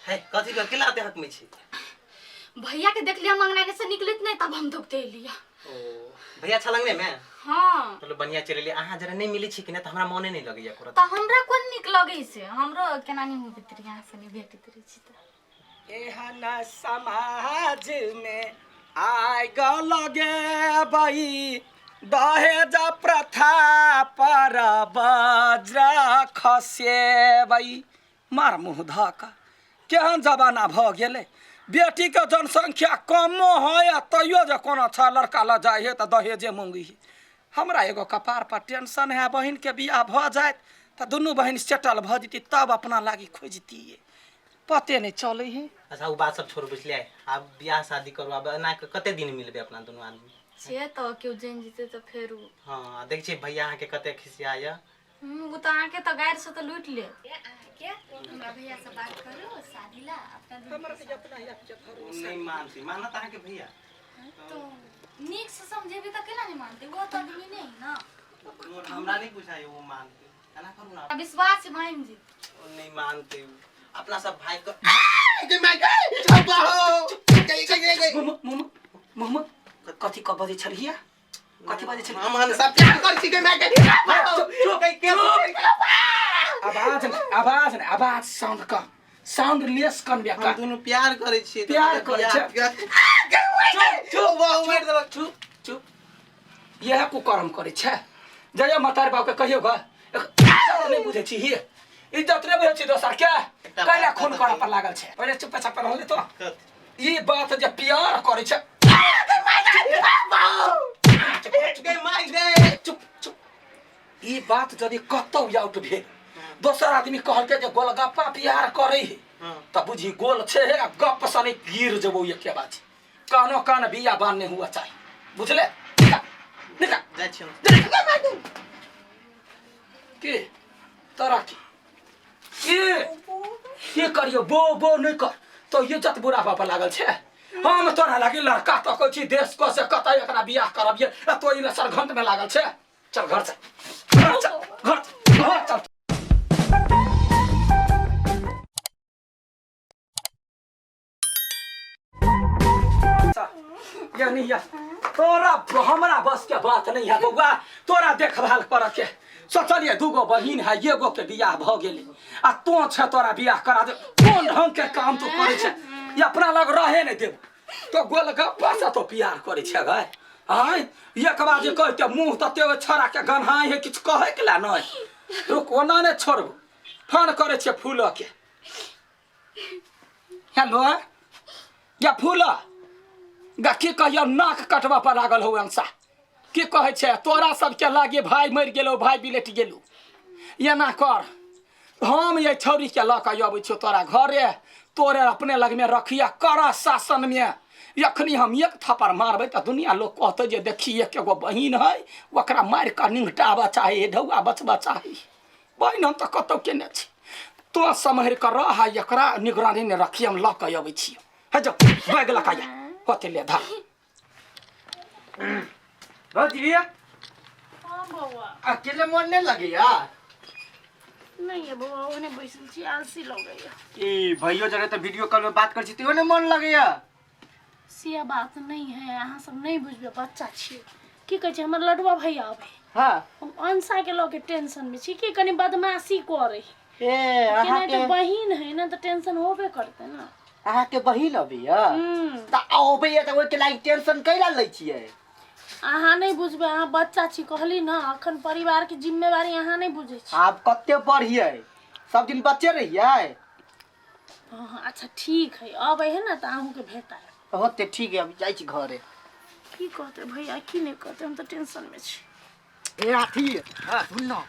है कथी के अकेला आते हक में छी भैया के देख लिया मंगनाने से निकलित नहीं तब हम धोकते लिया। ओ भैया छलंगने में हां चलो बढ़िया चले ले आहा जरा नहीं मिली छी कि ना त हमरा मने नहीं लगैया करत त हमरा कोन निक लगे से हमरो केना नहीं हो भीतर यहां से नहीं भेटित रही छी त एहन समाज में आय ग लगे बई दहेज प्रथा पर वज्र खसेबई मार मुँह धका केहन जमाना भ गेले बेटी के जनसंख्या कम है तैयो जे कोनो छ लड़का ल जाए है त दहेजे मंगी है। हमरा एगो कपार पर टेंशन है बहन के बियाह भ जाए त दुनू बहन सेटल भ जती तब अपना लागी खोजती पते नहीं चले है। अच्छा वो बात सब छोड़ बुझले अब बियाह शादी करू अब ना कते दिन मिलबे अपना दोनों आदमी से तो क्यों जन जीते तो फिर हां देख छी भैया आहा के कते खिसियाया वो तो आके तो गैर से तो लूट ले क्या हमरा भैया से बात करो शादी ला अपना हमरा के अपना या नहीं मानती मानत आहा के भैया तो नीक से समझेबी तो केला नहीं मानते वो तो आदमी नहीं ना हमरा नहीं पूछाई वो मानते ना करू ना विश्वास है बहन जी नहीं मानते अपना सब भाई को के मैं गई छपा हो मम्मा कथी क बजे छलिया कथी बजे छलिया हम सब प्यार कर छी के मैं के आवाज साउंड का साउंड लेस कन बिया का दोनों प्यार करे छी प्यार करे छ चुप वो मार दे चुप चुप यह को कर्म करे छ जय मतार बाप के कहियो ग नहीं बुझे छी ही इज्जत रे बुझे छी दोसर के कैला खून करा पर लागल छ पहले चुप चाप रहले तो ई बात जे प्यार करे छ चुप चुप ई बात जदी कतौ आउट भेल दोसर आदमी कहल के जे गोलगप्पा प्यार करे है त बुझी गोल छे गप सने गिर जबो ये के बात कानो कान बिया बांधने हुआ चाहिए बुझले निका जाय छी के तोरा के करियो बो नहीं कर तो इज्जत बुरा बाप लागल छे हम तोरा लागी लड़का तो कहै छी देश को से कतै एकरा बियाह करबिए तो ई सरघंट में लागल छे चल घर चल घर चल या नहीं या तोरा हमरा बस के बात नहीं है बउआ तोरा देखभाल कर के सोचलिए दूगो बहिन है एगो के बियाह भ गेले आ तो छ तोरा बियाह करा दे कोन ढंग के काम तो करे छ ये अपना लग रहे नहीं देब तो गोलगप्पा से तो प्यार करे छ गए हां एक बार जे कहते मुंह तते छरा के गन्हाई है किछ कहे के ला नहीं रुक ओना ने छोड़ब फोन करे छ फूल के हेलो या फूल गा की कहियो नाक कटवा पर लागल हो अंसा की कहे छे तोरा सब के लागे भाई मर गेलो भाई बिलेट गेलो ये ना कर हम ये छौरी के ला के आबै छो तोरा घरे तोरे अपने लग में रखिया कड़ा शासन में यखनी हम एक थप्पड़ मारबै त दुनिया लोग कहते जे देखी एगो बहिन है ओकरा मार के निंगटाबा चाहे ढौआ बचबा चाहे बहिन हम त कतौ केने छी तो समहर कर रहा एकरा निगरानी में रखी हम ला के आबै छी है जो बैग लकाया होते ले धा भौजी हां बउआ अकेले मन नहीं लगे यार नहीं है बउआ ओने बैसल छी आलसी लगैया ई भैयो जरे तो वीडियो कॉल में बात कर छी तो ने मन लगे या सिया बात नहीं है अहाँ सब नहीं बुझबे बच्चा छी की कह छै हमर लडवा भैया आबे हां हम अनसा के लोग के टेंशन में छी की कनी बदमाशी करे ए अहाँ के बहिन है ना तो टेंशन होबे करते ना अहाँ के बहिन अबिया त आबे त ओइ के लागि टेंशन कैला लै छियै अहाँ नहीं बुझबे अहाँ बच्चा छी कहली ना अखन परिवार की जिम्मेवारी अहाँ नहीं बुझे छी आप कत्ते पढ़िए सब दिन बच्चे रहिए हां अच्छा ठीक है आबे है ना त अहू के भेटा होते ठीक है अभी जाई छी घरे की कहते भैया की नहीं कहते हम तो टेंशन में छी ए आथी हां सुन न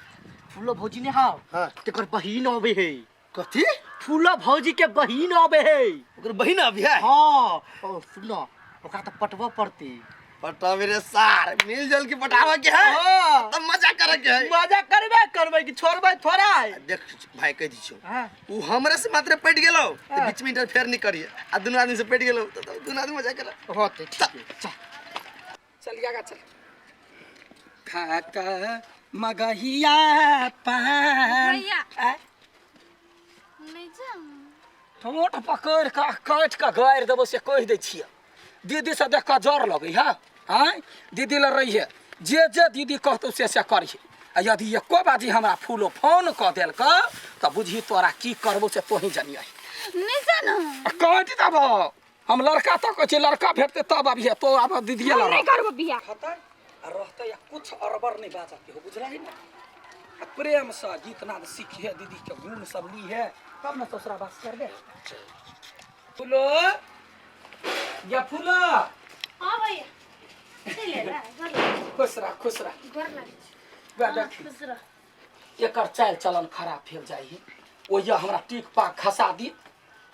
फूलो भौजी ने हां तेकर बहिन आबे है कथी फूलो भौजी के बहिन आबे है ओकर बहिन अभी है हां ओ सुन न ओकरा त पटवा पड़ती पटा मेरे सार मिलजुल के पटावा के है तब मजा करे के है मजा करबे कि छोड़बे थोड़ा देख भाई कह दी छो उ हमरे से मात्र पट गेलो तो बीच में इंटरफेयर नहीं करिए आ दोनों आदमी से पट गेलो तो दोनों आदमी मजा करे होते ठीक है चल गया चल खाका मगहिया पान भैया नहीं जाऊं ठोट पकड़ के काट के गाड़ि देबो से कहि दै छियै दीदी से देख के जर लगै है आँय दीदी लग रही है जे दीदी कहतौ से करिहे आ यदि एको बाजी हमरा फूलो फोन कऽ देलक तऽ बुझी तोरा की करबो से तोही जानिए नहीं जानो काटि देबो हम लड़का तक कहै छियै लड़का भेटतै तब अभी तो आब दीदी लग नहीं करबो बियाह खतै आ रहतै या कुछ अरबर नहीं बाजत हो बुझलही ना आ प्रेम से गीत नाद सीखिए दीदी के गुण सब ली है तब ना दूसरा बात करबे फूलो या फूलो हां भैया चले ला खुश रह घर लगे वह देखी खुश रह एकर चाल चलन खराब भेल जाइ ओया हमरा टीक पाक खसा दी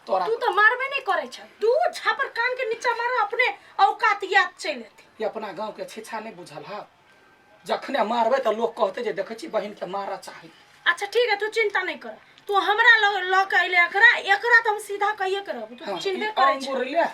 तोरा तू तो मारबे नहीं करे छ तू छापर कान के नीचा मारो अपने औकात याद चले ये अपना गांव के छिछा नहीं बुझल है जखने मारबे त लोग कहते जे देखै छी बहिन के मारा चाही अच्छा ठीक है तू चिंता नहीं कर तू हमरा ल के अइले एकरा तो हम सीधा कहिए करब तू चिंता करे छ ले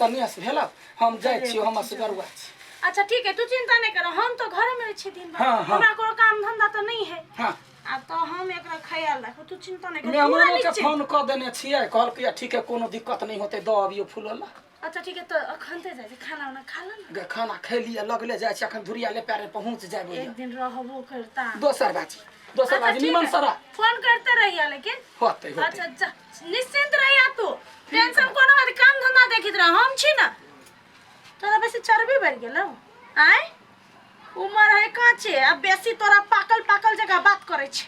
सन्यास भेल हम जाय छी हम असगरुआ छी अच्छा ठीक है तू चिंता नहीं कर हम तो घर में छी दिन भर हाँ, हाँ। हमरा कोनो काम धंधा तो नहीं है हां आ तो हम एकरा ख्याल रखो तू चिंता नहीं कर मेहमानों के फोन क देने छियै कहल के ठीक है कोनो दिक्कत नहीं होते द अबियो फूलला अच्छा ठीक है तो अखनते जाय खाना वाना खा ल खाना खैलिए लगले जाय छी अखन धुरिया ले पैरे पहुंच जाबो एक दिन रहबो करता दोसर बाजी निमन सरा फोन करते रहिया लेकिन होते अच्छा अच्छा निश्चिंत रहिया तू टेंशन कोनो बात काम धंधा देखित रह हम छी ना तोरा बेसी चर्बी बढ़ गेल आय उमर है काचे अब बेसी तोरा पाकल जगह बात करे छे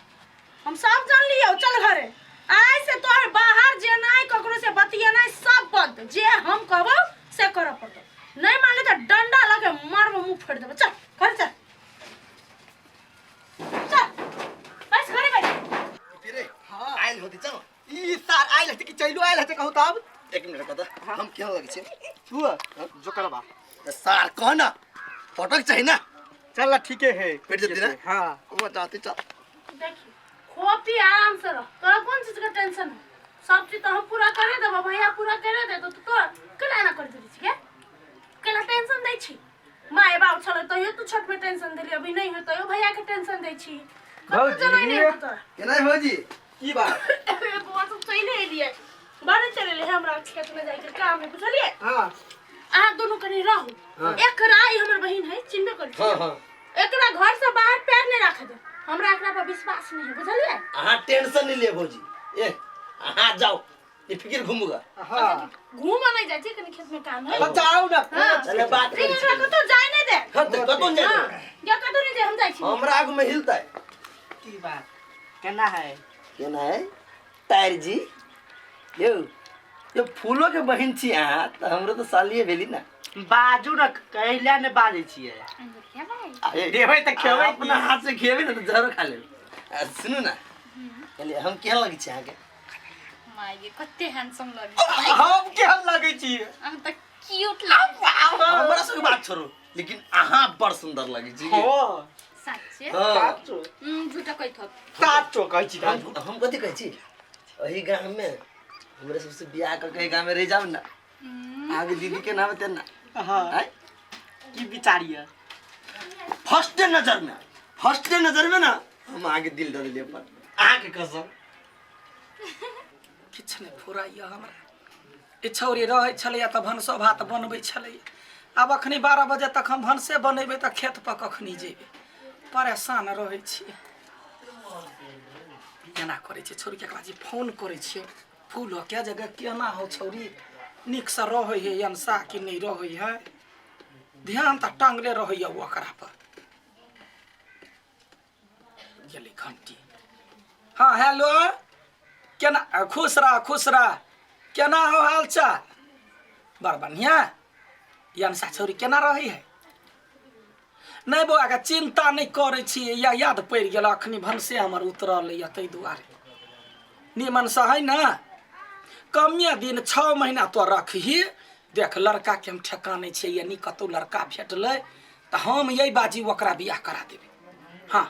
हम सब जान लियो चल घरे आय से तोहर बाहर जे नाय ककरो से बतियाना सब बंद जे हम कहबो से कर पड़तो नहीं माने तो डंडा लगे मारबो मुंह फोड़ देबो चल घर चल बस घरे बैठ फिर हां आइल होती चलो ई सार आइल हते कि चैलो आइल हते कहू तब एक मिनट कदा हम केहन लगे छी तू जो करबा सार कह ना पटक चाहिए ना चल ठीक है पेट देती ना हां वो चाहती चल देखिए खोपी आराम से रह तोरा कौन चीज का टेंशन है सब चीज तो हम पूरा करे देबो भैया पूरा करे दे तो तू केना ना कर दै छी केना टेंशन दै छी माय बाप छले तो तू छठ में टेंशन देली अभी नहीं है तो भैया के टेंशन दै छी भौजी केना भौजी की बात बुआ सब चले एलिए बारे चले ले हमरा खेत में जाई के काम है बुझलिए हां आ दोनों कनी रहू एकरा ई हमर बहिन है चिन्हबे कर छी हां एकरा घर से बाहर पैर नहीं रखे दे हमरा एकरा पर विश्वास नहीं है बुझलिए हां टेंशन नहीं ले भौजी ए हां जाओ ये फिक्र घूमूगा हां घूमा नहीं जाए कनी खेत में काम है जाओ ना चले बात नहीं करी एकरा को तो जाए नहीं दे हां तो कतन जाए या कतो नहीं दे हम जाई छी हमरा आगू में हिलता है की बात केना है केना है तार जी यो फूलों के बहिन छी अहाँ तो हमरो तो सालिए भेली ना बाजू न कहला ने बाजै छियै क्या भाई देबै त खेबै अपना हाथ से खेबे ना तो जरूर खा लेबे सुनू ना कहलिए हम केहन लगे छी अहाँ के माय ये कते हैंडसम लगे हम केहन लागै छियै हम त क्यूट लगे हमरा सब बात छोड़ो लेकिन अहाँ बड़ सुंदर लगे छी हां सच्चे साचो झूठा कहि थो साचो कहै छी हम कथी कहै छी वही गांव में हमरे सबसे बियाह करके गांव में रह जाओ ना आगे दीदी के नाम तेना हां की बिचारिया फर्स्ट नजर में ना हम आगे दिल दे दिले पर अहाँ के कसम किछ नहीं फुराइया हमरा ई छौरी रहै छलैया त भनसो भात बनबै छलैया आब अखनी 12 बजे तक हम भनसे बनेबै त खेत पर कखनी जेबै परेशान रहै छी केना करै छी छौरी के बाजी फोन करै छी फूल के जगह केना हो छौरी निक से रहै है अनसा कि नहीं रहै है ध्यान त टांगले रहैया ओकरा पर गेली घंटी हाँ हेलो केना खुश रह केना हो हाल चाल बड़ बढ़िया अनसा छौरी केना रही है नहीं बौआ के चिंता नहीं करे छी या याद पड़ गेल अखनी भनसे हमर उतरल है तै दुआरे निमन से है ना कमे दिन 6 महीना तो रखही देख लड़का के हम ठेकाने छे यानी कतौ लड़का भेटले त हम यही बाजी ओकरा बियाह करा देबे हाँ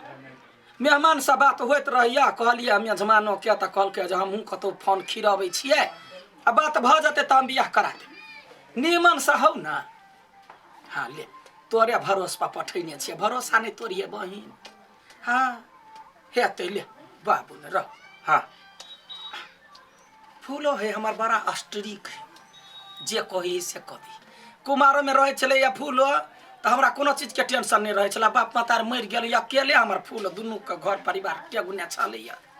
मेहमान से बात होत रहिया कहलिए मेजमानो के त कहल के जे हमहू कतौ फोन खिराबै छिए आ बात भ जते त हम बियाह करा देब निमन से हौ ना हाँ ले तोरे भरोसा पर पठैने छिए भरोसा नहीं तोरिए बहिन हाँ हेतै ले बाबू ने रह हाँ फूलो है हमार बड़ा अस्टरिक है जे कही से कही कुमारों में रहे चले या फूलो तो हमरा कोनो चीज के टेंशन नहीं रहे चला बाप मातार मर गेल अकेले हमार फूल दुनू के घर परिवार टेगुने छाले या